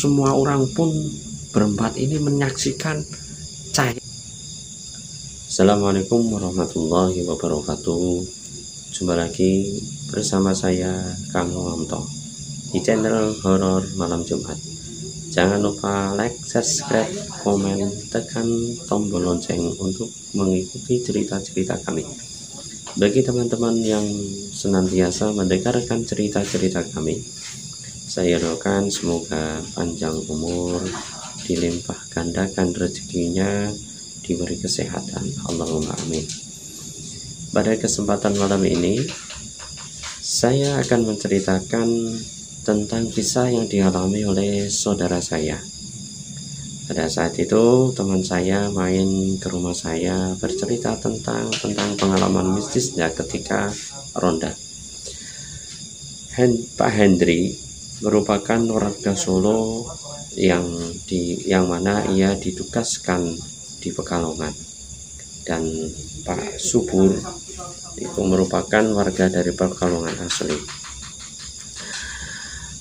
semua orang pun berempat ini menyaksikan cahaya. Assalamualaikum warahmatullahi wabarakatuh. Jumpa lagi bersama saya Kang Wamto di channel Horor Malam Jumat. Jangan lupa like, subscribe, komen, tekan tombol lonceng untuk mengikuti cerita-cerita kami. Bagi teman-teman yang senantiasa mendengarkan cerita-cerita kami, saya doakan semoga panjang umur, dilimpah gandakan rezekinya, diberi kesehatan. Allahumma amin. Pada kesempatan malam ini, saya akan menceritakan tentang kisah yang dialami oleh saudara saya. Pada saat itu teman saya main ke rumah saya bercerita tentang pengalaman mistisnya ketika ronda. Pak Hendri merupakan warga Solo yang mana ia ditugaskan di Pekalongan, dan Pak Subur itu merupakan warga dari Pekalongan asli.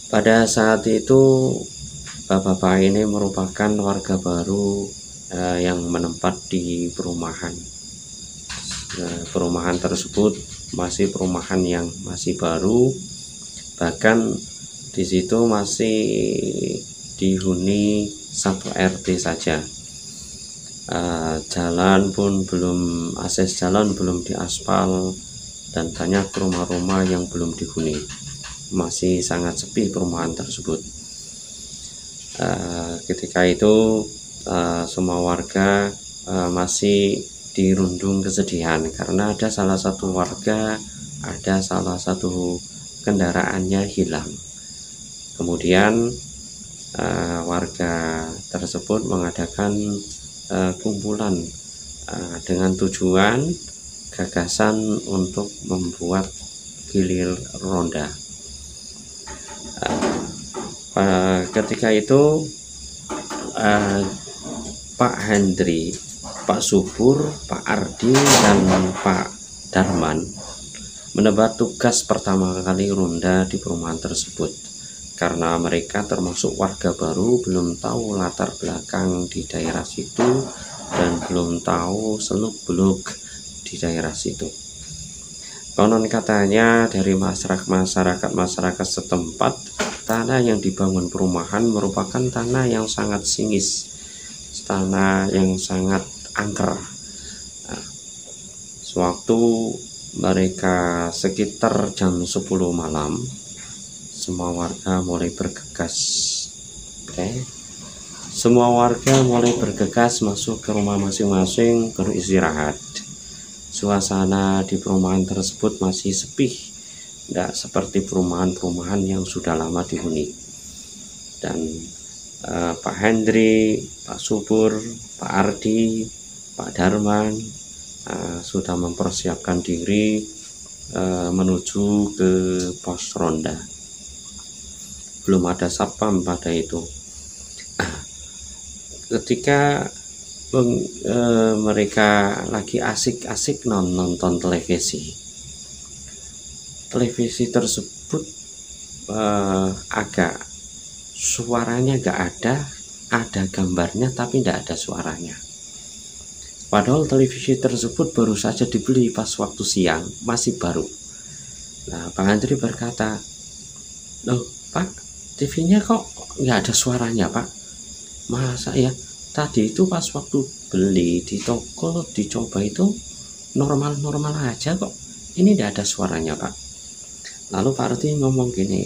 Pada saat itu bapak-bapak ini merupakan warga baru yang menetap di perumahan. Perumahan tersebut masih perumahan yang masih baru, bahkan di situ masih dihuni satu RT saja. Jalan pun belum, akses jalan belum diaspal, dan banyak rumah-rumah yang belum dihuni. Masih sangat sepi perumahan tersebut. Ketika itu semua warga masih dirundung kesedihan karena ada salah satu kendaraannya hilang. Kemudian warga tersebut mengadakan kumpulan dengan tujuan gagasan untuk membuat gilir ronda. Ketika itu Pak Hendri, Pak Subur, Pak Ardi, dan Pak Darman mendapat tugas pertama kali ronda di perumahan tersebut. Karena mereka termasuk warga baru, belum tahu latar belakang di daerah situ dan belum tahu seluk-beluk di daerah situ. Konon katanya dari masyarakat setempat, tanah yang dibangun perumahan merupakan tanah yang sangat singis, tanah yang sangat angker. Sewaktu mereka sekitar jam 10 malam, semua warga mulai bergegas. Semua warga mulai bergegas masuk ke rumah masing-masing beristirahat. Suasana di perumahan tersebut masih sepi, tidak seperti perumahan-perumahan yang sudah lama dihuni. Dan Pak Hendri, Pak Subur, Pak Ardi, Pak Darman sudah mempersiapkan diri menuju ke pos ronda. Belum ada satpam pada itu. Ketika mereka lagi asik-asik nonton televisi tersebut agak suaranya gak ada gambarnya tapi tidak ada suaranya. Padahal televisi tersebut baru saja dibeli pas waktu siang, masih baru. Nah, Pak Andri berkata, "Loh Pak, TV-nya kok nggak ada suaranya Pak? Masa ya? Tadi itu pas waktu beli di toko dicoba itu normal-normal aja kok. Ini tidak ada suaranya Pak." Lalu Pak Arti ngomong gini,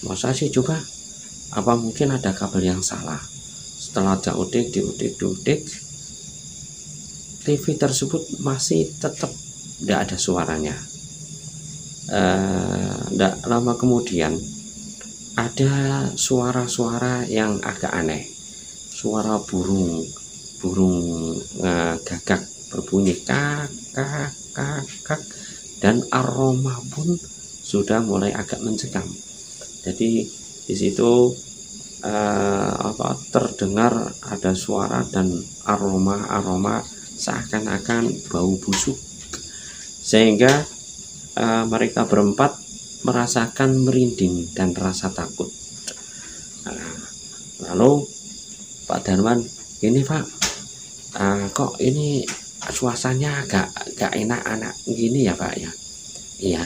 masa sih, coba apa mungkin ada kabel yang salah. Setelah diudik, TV tersebut masih tetap tidak ada suaranya. Tidak lama kemudian ada suara-suara yang agak aneh. Suara burung gagak berbunyi kak, dan aroma pun sudah mulai agak mencekam. Jadi di situ terdengar ada suara dan aroma seakan-akan bau busuk, sehingga mereka berempat merasakan merinding dan rasa takut. Lalu Pak Darman, ini Pak, kok ini suasananya agak enak anak gini ya Pak ya? Iya,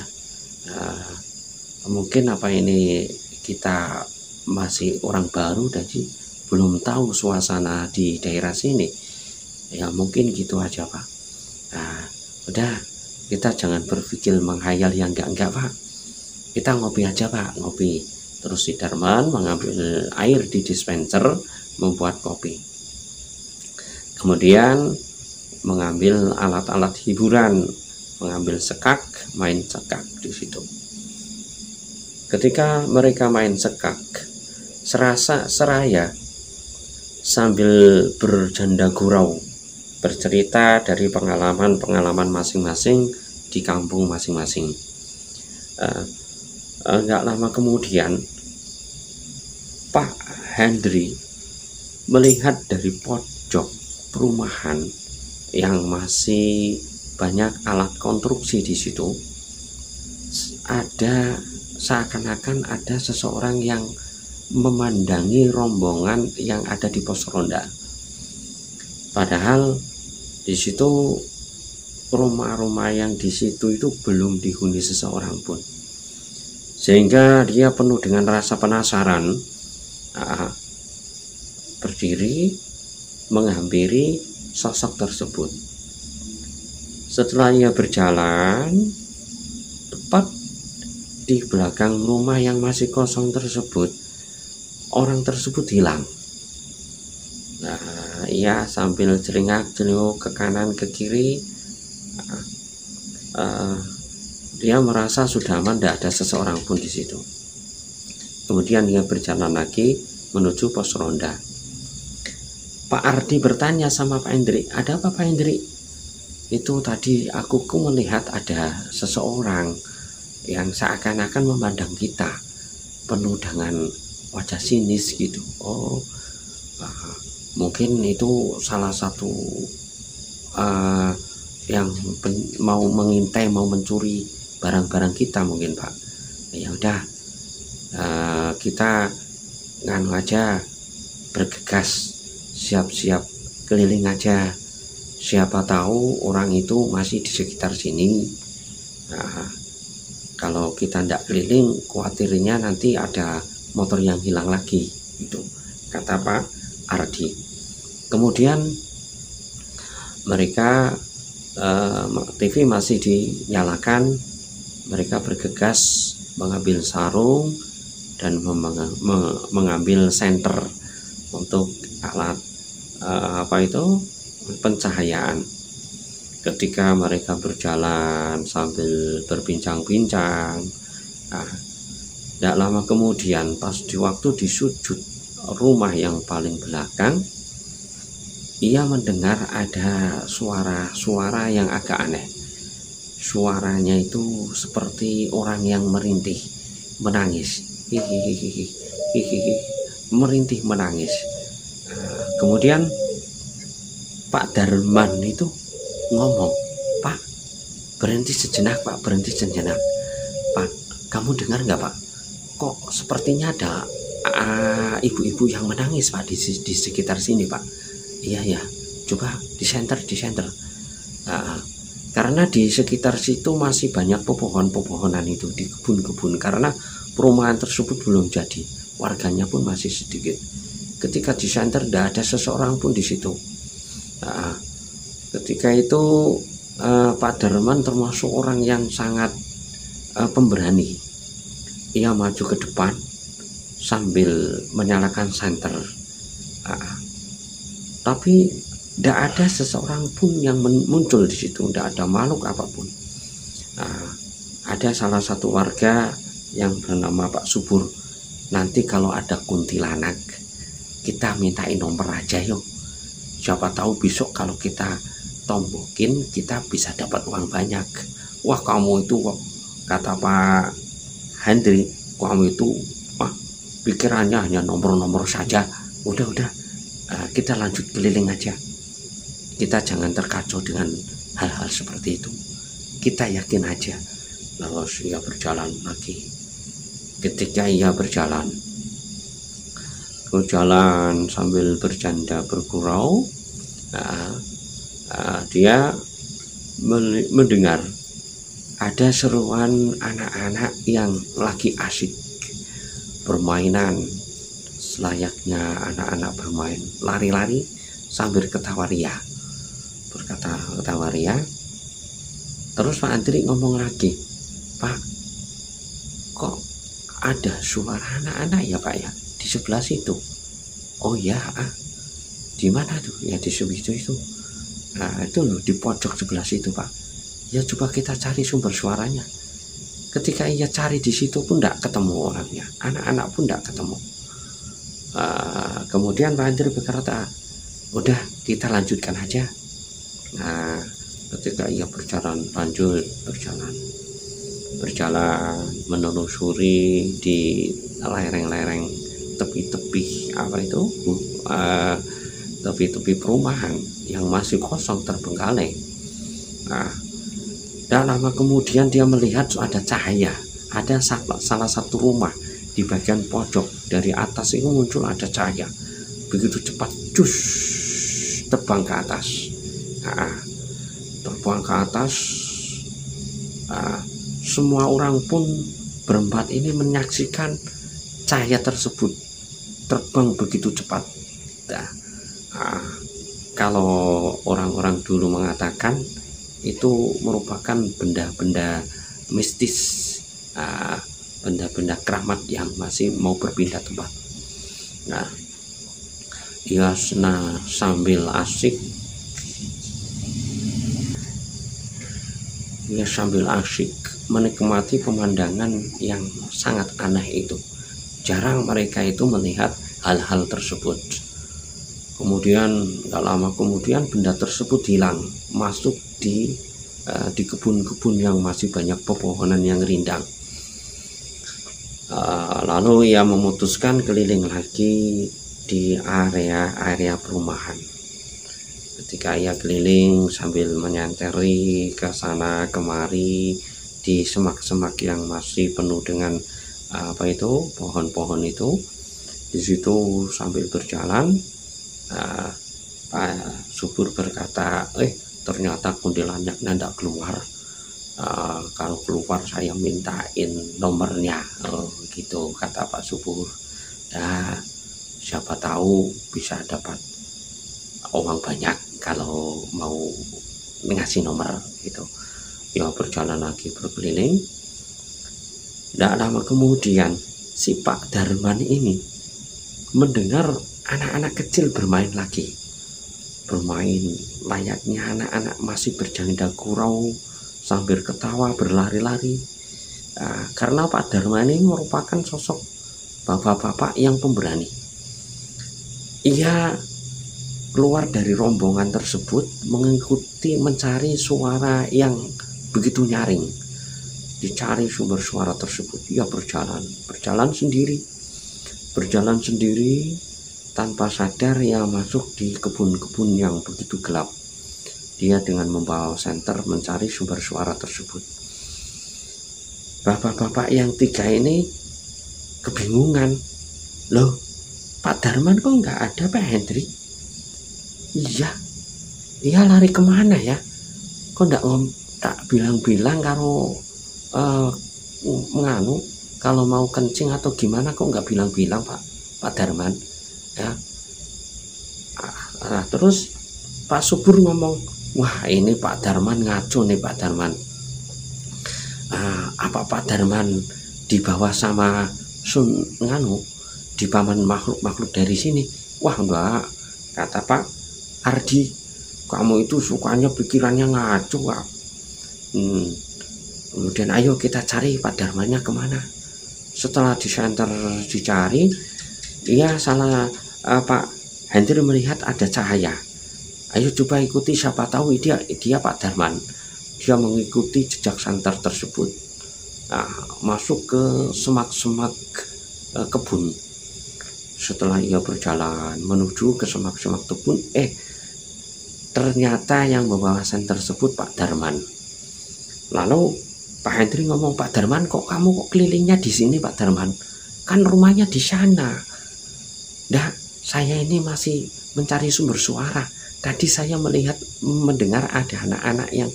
mungkin apa ini kita masih orang baru jadi belum tahu suasana di daerah sini. Ya mungkin gitu aja Pak. Udah, kita jangan berpikir menghayal yang enggak Pak. Kita ngopi aja Pak, ngopi. Terus si Darman mengambil air di dispenser, membuat kopi. Kemudian mengambil alat-alat hiburan, mengambil sekak, main sekak di situ. Ketika mereka main sekak, seraya sambil bercanda gurau, bercerita dari pengalaman masing-masing di kampung masing-masing. Enggak lama kemudian Pak Hendri melihat dari pojok perumahan yang masih banyak alat konstruksi di situ, ada seakan-akan ada seseorang yang memandangi rombongan yang ada di pos ronda. Padahal di situ rumah-rumah yang di situ itu belum dihuni seseorang pun, sehingga dia penuh dengan rasa penasaran, berdiri menghampiri sosok tersebut. Setelah ia berjalan, tepat di belakang rumah yang masih kosong tersebut, orang tersebut hilang. Ia sambil celingak-celinguk ke kanan ke kiri, dia merasa sudah aman, tidak ada seseorang pun di situ. Kemudian ia berjalan lagi menuju pos ronda. Pak Ardi bertanya sama Pak Hendri, ada apa Pak Hendri? Itu tadi aku melihat ada seseorang yang seakan-akan memandang kita, penuh dengan wajah sinis gitu. Mungkin itu salah satu yang mau mengintai, mau mencuri barang-barang kita mungkin Pak. Ya udah, kita nganu aja, bergegas, siap-siap keliling aja, siapa tahu orang itu masih di sekitar sini. Kalau kita tidak keliling, khawatirnya nanti ada motor yang hilang lagi, itu kata Pak Ardi. Kemudian mereka TV masih dinyalakan, mereka bergegas mengambil sarung dan mengambil senter untuk alat pencahayaan. Ketika mereka berjalan sambil berbincang-bincang, tidak lama kemudian pas di waktu di sudut rumah yang paling belakang, ia mendengar ada suara yang agak aneh. Suaranya itu seperti orang yang merintih, menangis, merintih menangis. Kemudian Pak Darman itu ngomong, Pak, berhenti sejenak Pak, berhenti sejenak. Pak, kamu dengar nggak Pak? Kok sepertinya ada ibu-ibu yang menangis Pak di sekitar sini Pak. Iya, coba di center. Karena di sekitar situ masih banyak pepohonan itu, di kebun-kebun, karena perumahan tersebut belum jadi, warganya pun masih sedikit. Ketika di center tidak ada seseorang pun di situ. Ketika itu Pak Darman termasuk orang yang sangat pemberani. Ia maju ke depan sambil menyalakan senter. Tapi tidak ada seseorang pun yang muncul di situ, tidak ada makhluk apapun. Ada salah satu warga yang bernama Pak Subur. Nanti kalau ada kuntilanak, kita mintain nomor aja yuk. Siapa tahu besok kalau kita tombokin, kita bisa dapat uang banyak. Wah, kamu itu, kata Pak Hendri, kamu itu pikirannya hanya nomor-nomor saja. Udah, kita lanjut keliling aja. Kita jangan terkacau dengan hal-hal seperti itu. Kita yakin aja. Lalu ia berjalan lagi. Ketika ia berjalan, berjalan sambil bercanda bergurau. Dia mendengar ada seruan anak-anak yang lagi asik permainan selayaknya anak-anak bermain, lari-lari sambil ketawa ria. Ketawa ria. Terus Pak Andri ngomong lagi, "Pak, kok ada suara anak-anak ya Pak ya di sebelah situ?" "Oh ya, di mana tuh?" "Ya di situ itu. Nah itu loh di pojok sebelah situ Pak." "Ya coba kita cari sumber suaranya." Ketika ia cari di situ pun tidak ketemu orangnya, anak-anak pun tidak ketemu. Kemudian Pak Andri berkata, "Udah kita lanjutkan aja." Nah ketika ia berjalan menelusuri di lereng-lereng tepi-tepi tepi-tepi perumahan yang masih kosong terbengkalai. Dan lama kemudian dia melihat ada cahaya, ada salah satu rumah di bagian pojok. Dari atas itu muncul ada cahaya, begitu cepat, cus, terbang ke atas. Terbang ke atas. Semua orang pun berempat ini menyaksikan cahaya tersebut terbang begitu cepat. Kalau orang-orang dulu mengatakan itu merupakan benda-benda mistis, benda-benda keramat yang masih mau berpindah tempat. Ia sambil asik menikmati pemandangan yang sangat aneh itu. Jarang mereka itu melihat hal-hal tersebut. Kemudian gak lama kemudian benda tersebut hilang, masuk di kebun-kebun yang masih banyak pepohonan yang rindang. Lalu ia memutuskan keliling lagi di area perumahan. Ketika ia keliling sambil menyanteri ke sana kemari di semak-semak yang masih penuh dengan pohon-pohon itu, di situ sambil berjalan, Pak Subur berkata, ternyata kuntilanaknya tidak keluar. Kalau keluar saya mintain nomornya, gitu kata Pak Subur. Siapa tahu bisa dapat uang banyak kalau mau ngasih nomor gitu. Ya berjalan lagi berkeliling. Tidak lama kemudian si Pak Darman ini mendengar anak-anak kecil bermain lagi. Bermain layaknya anak-anak masih bercanda gurau sambil ketawa berlari-lari. Karena Pak Darman ini merupakan sosok bapak-bapak yang pemberani. Ia keluar dari rombongan tersebut mencari suara yang begitu nyaring. Dicari sumber suara tersebut. Ia berjalan sendiri tanpa sadar ia masuk di kebun-kebun yang begitu gelap. Dia dengan membawa senter mencari sumber suara tersebut. Bapak-bapak yang tiga ini kebingungan. Loh, Pak Darman kok nggak ada Pak Hendri? Iya lari kemana ya? Kok tak bilang-bilang karo kalau mau kencing atau gimana kok nggak bilang-bilang Pak Darman ya. Terus Pak Subur ngomong, wah ini Pak Darman ngaco nih Pak Darman. Apa Pak Darman dibawa sama dipaman makhluk dari sini? Wah enggak, kata Pak Ardi, kamu itu sukanya pikirannya ngaco Pak. Kemudian ayo kita cari Pak Darmannya kemana. Setelah di center dicari, Pak Hendri melihat ada cahaya. Ayo coba ikuti, siapa tahu dia Pak Darman. Dia mengikuti jejak santer tersebut, masuk ke semak-semak kebun. Setelah ia berjalan menuju ke semak-semak kebun, ternyata yang membawa santer tersebut Pak Darman. Lalu Pak Hendri ngomong, Pak Darman kok kamu kelilingnya di sini Pak Darman? Kan rumahnya di sana. Nggak, saya ini masih mencari sumber suara. Tadi saya mendengar ada anak-anak yang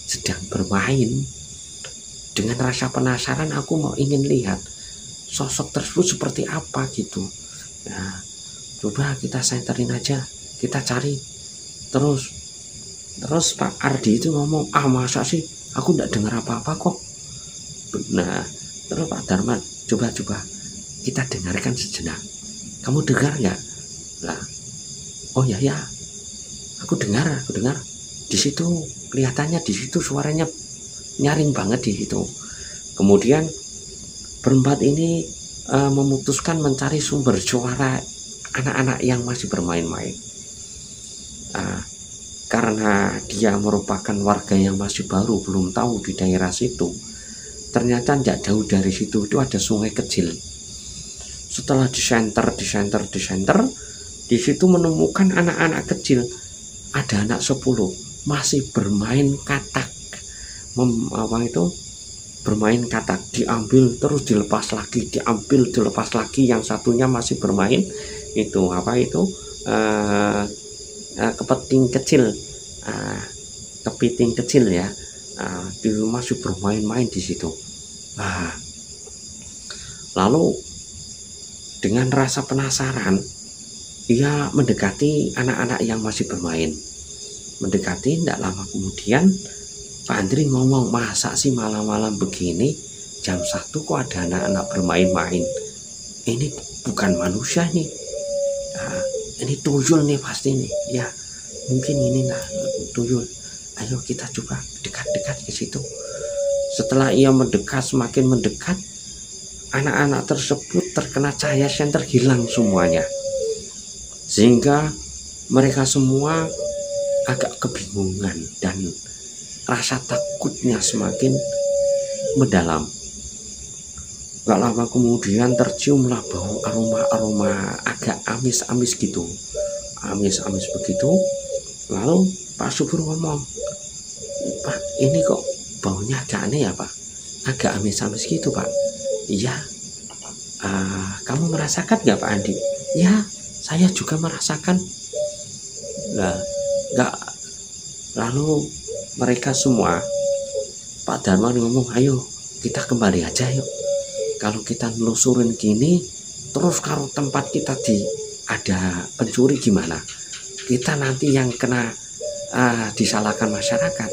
sedang bermain. Dengan rasa penasaran aku ingin lihat sosok tersebut seperti apa gitu. Nah, coba kita senterin aja, kita cari. Terus Pak Ardi itu ngomong, masa sih aku nggak dengar apa-apa kok. Nah, terus Pak Darman, coba kita dengarkan sejenak. Kamu dengar nggak? Lah, oh ya, aku dengar. Di situ kelihatannya, di situ suaranya nyaring banget di situ. Kemudian berempat ini memutuskan mencari sumber suara anak-anak yang masih bermain-main. Karena dia merupakan warga yang masih baru, belum tahu di daerah situ. Ternyata tidak jauh dari situ itu ada sungai kecil. Setelah disenter, di situ menemukan anak-anak kecil. Ada anak 10 masih bermain katak. Bermain katak, diambil terus dilepas lagi, yang satunya masih bermain kepiting kecil ya. Dia masih bermain-main di situ. Lalu dengan rasa penasaran ia mendekati anak-anak yang masih bermain. Tidak lama kemudian Pak Andri ngomong, masa sih malam-malam begini jam 1 kok ada anak-anak bermain-main? Ini bukan manusia nih. Ini tuyul nih pasti nih. Ya, mungkin ini tuyul. Ayo kita coba dekat-dekat ke situ. Setelah ia semakin mendekat, anak-anak tersebut terkena cahaya senter, hilang semuanya. Sehingga mereka semua agak kebingungan dan rasa takutnya semakin mendalam. Gak lama kemudian terciumlah bau aroma agak amis-amis gitu. Amis-amis begitu. Lalu Pak Subur ngomong, Pak, ini kok baunya agak aneh ya Pak? Agak amis-amis gitu Pak. Iya. Kamu merasakan gak Pak Andi? Ya, saya juga merasakan. Lalu mereka semua, Pak Darman ngomong, ayo kita kembali aja yuk. Kalau kita nelusurin gini terus, kalau tempat kita ada pencuri gimana? Kita nanti yang kena disalahkan masyarakat.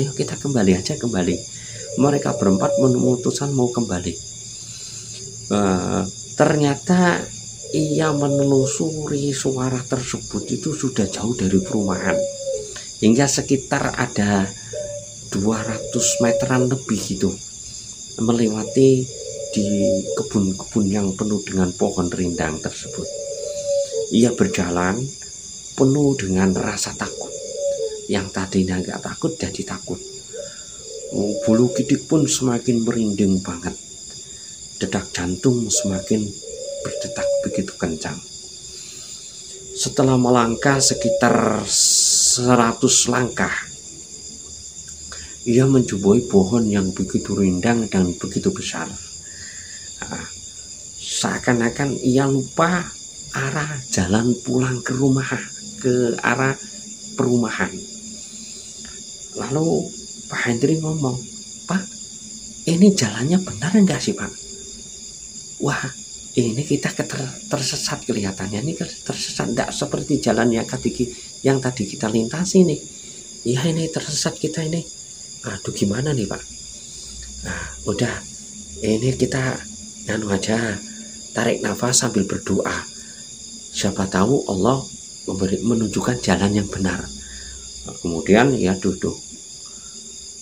Ayo kita kembali aja. Mereka berempat memutuskan mau kembali. Ternyata ia menelusuri suara tersebut itu sudah jauh dari perumahan, hingga sekitar ada 200 meteran lebih gitu, melewati di kebun-kebun yang penuh dengan pohon rindang tersebut. Ia berjalan penuh dengan rasa takut. Yang tadinya nggak takut jadi takut. Bulu kidik pun semakin merinding banget. Detak jantung semakin berdetak begitu kencang. Setelah melangkah sekitar 100 langkah, ia menjumpai pohon yang begitu rindang dan begitu besar. Seakan-akan ia lupa arah jalan pulang ke arah perumahan. Lalu Pak Hendri ngomong, Pak, ini jalannya benar enggak sih Pak? Wah, ini kita tersesat kelihatannya. Ini tersesat, enggak seperti jalan yang tadi kita lintasi nih. Iya, ini tersesat kita ini. Aduh, gimana nih Pak? Nah, udah, ini kita aja, tarik nafas sambil berdoa. Siapa tahu Allah menunjukkan jalan yang benar. Kemudian ia duduk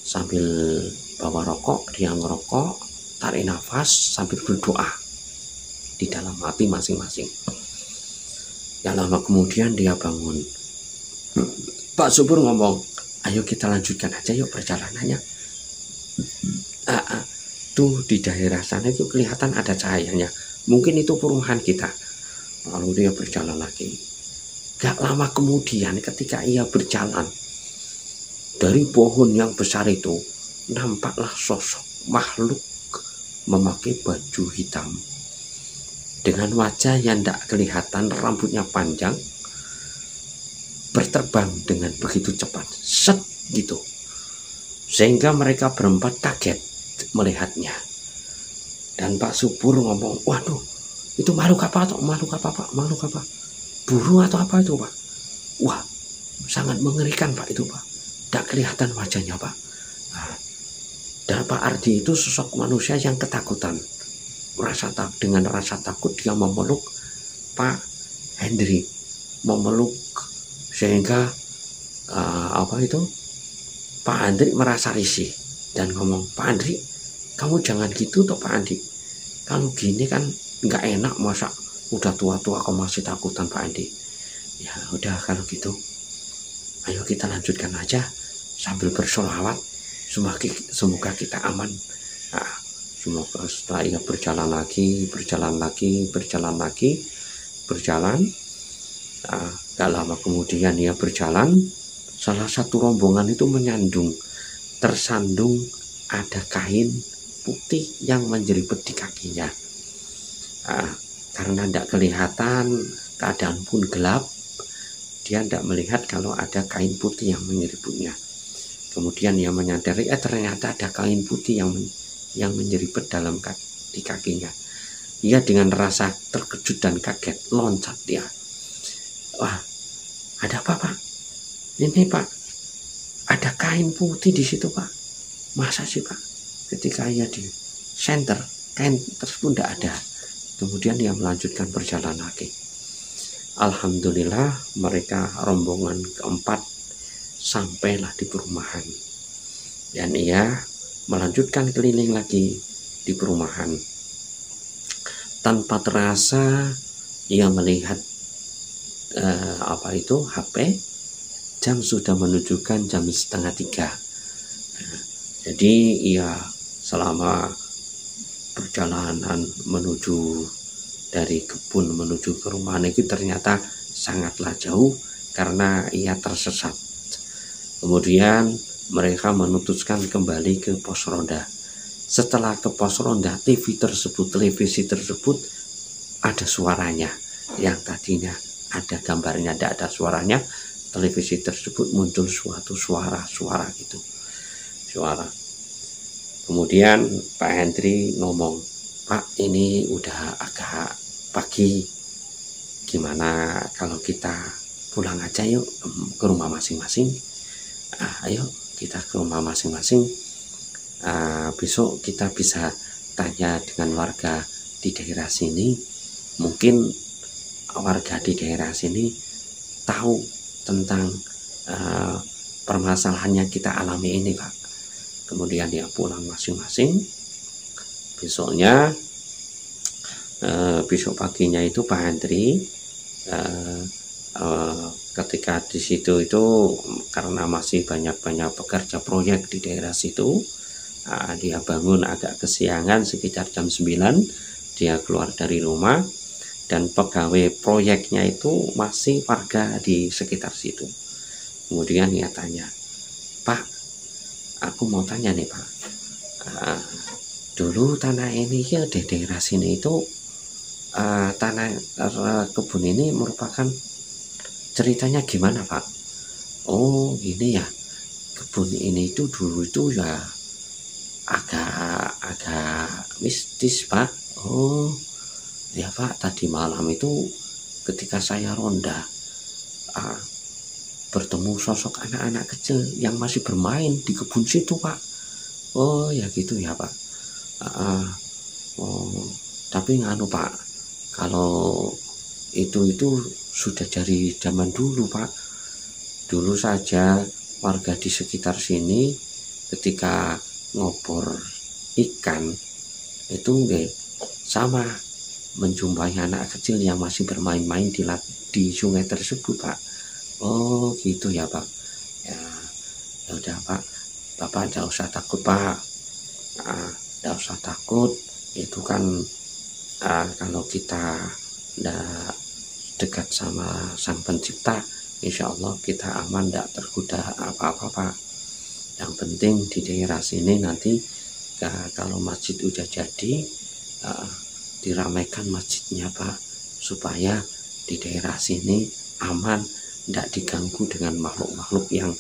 sambil bawa rokok, dia ngerokok, tarik nafas sambil berdoa di dalam hati masing-masing. Yang lama kemudian dia bangun. Pak Subur ngomong, ayo kita lanjutkan aja yuk perjalanannya. Tuh di daerah sana itu kelihatan ada cahayanya, mungkin itu perumahan kita. Lalu dia berjalan lagi. Gak lama kemudian ketika ia berjalan, dari pohon yang besar itu nampaklah sosok makhluk memakai baju hitam dengan wajah yang tidak kelihatan, rambutnya panjang, berterbang dengan begitu cepat, set gitu, sehingga mereka berempat kaget melihatnya. Dan Pak Subur ngomong, waduh, itu makhluk apa atau makhluk apa Pak? Makhluk apa? Burung atau apa itu Pak? Wah, sangat mengerikan Pak itu Pak. Tidak kelihatan wajahnya Pak. Nah, dan Pak Ardi itu sosok manusia yang ketakutan. Dengan rasa takut dia memeluk Pak Hendri, memeluk, sehingga Pak Hendri merasa risih dan ngomong, Pak Hendri, kamu jangan gitu toh Pak Andi. Kalau gini kan nggak enak, masa udah tua-tua kok masih takutan Pak Andi. Ya udah kalau gitu, ayo kita lanjutkan aja sambil bersolawat. Semoga kita aman. Nah, semoga setelah ia berjalan lagi. Nah, gak lama kemudian ia berjalan, salah satu rombongan itu tersandung ada kain putih yang menjelibet di kakinya. Nah, karena tidak kelihatan, keadaan pun gelap, dia tidak melihat kalau ada kain putih yang menyeliputnya. Kemudian ia menyadari, ternyata ada kain putih yang menjelibet di kakinya. Ia dengan rasa terkejut dan kaget loncat dia. Wah, ada apa Pak? Ini Pak, ada kain putih di situ Pak. Masa sih Pak? Ketika ia di center, kain tersebut tidak ada. Kemudian ia melanjutkan perjalanan lagi. Alhamdulillah, mereka rombongan keempat sampailah di perumahan. Dan ia melanjutkan keliling lagi di perumahan. Tanpa terasa ia melihat HP, jam sudah menunjukkan jam 2:30. Jadi ia selama perjalanan dari kebun menuju ke rumah itu ternyata sangatlah jauh karena ia tersesat. Kemudian mereka memutuskan kembali ke pos ronda. Setelah ke pos ronda, televisi tersebut ada suaranya. Yang tadinya ada gambarnya, tidak ada suaranya. Televisi tersebut muncul suatu suara gitu. Kemudian Pak Hendri ngomong, Pak, ini udah agak pagi, gimana kalau kita pulang aja yuk ke rumah masing-masing. Ayo kita ke rumah masing-masing. Besok kita bisa tanya dengan warga di daerah sini. Mungkin warga di daerah sini tahu tentang permasalahan yang kita alami ini Pak. Kemudian dia pulang masing-masing. Besok paginya itu Pak Hendri ketika di situ itu karena masih banyak pekerja proyek di daerah situ, dia bangun agak kesiangan sekitar jam 9. Dia keluar dari rumah dan pegawai proyeknya itu masih warga di sekitar situ. Kemudian dia tanya, Pak, aku mau tanya nih Pak, dulu tanah ini ya di daerah sini itu tanah kebun ini merupakan ceritanya gimana Pak? Oh gini ya, kebun ini itu dulu itu ya agak mistis Pak. Oh ya Pak, tadi malam itu ketika saya ronda bertemu sosok anak-anak kecil yang masih bermain di kebun situ Pak. Oh ya gitu ya Pak. Tapi nganu Pak, kalau itu sudah dari zaman dulu Pak. Dulu saja warga di sekitar sini ketika ngobor ikan itu sama menjumpai anak kecil yang masih bermain-main di sungai tersebut Pak. Oh gitu ya Pak. Ya udah Pak, Bapak tidak usah takut Pak. Tidak usah takut. Itu kan kalau kita tidak dekat sama Sang Pencipta, insya Allah kita aman, tidak tergoda apa-apa Pak. Yang penting di daerah sini nanti kalau masjid udah jadi, di diramaikan masjidnya Pak, supaya di daerah sini aman, tidak diganggu dengan makhluk-makhluk yang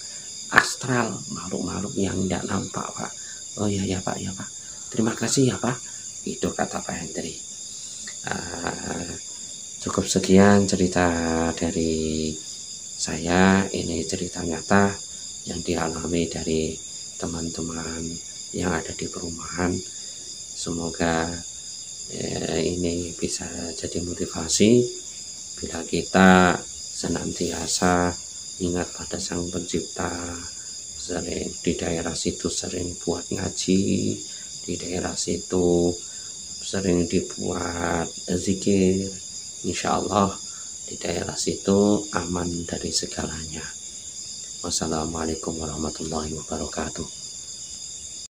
astral, makhluk-makhluk yang tidak nampak Pak. Oh ya ya Pak, ya Pak, terima kasih ya Pak, itu kata Pak Hendri. Cukup sekian cerita dari saya. Ini cerita nyata yang dialami dari teman-teman yang ada di perumahan. Semoga ini bisa jadi motivasi bila kita senantiasa ingat pada Sang Pencipta, sering di daerah situ sering buat ngaji, di daerah situ sering dibuat zikir, insya Allah di daerah situ aman dari segalanya. Wassalamualaikum warahmatullahi wabarakatuh.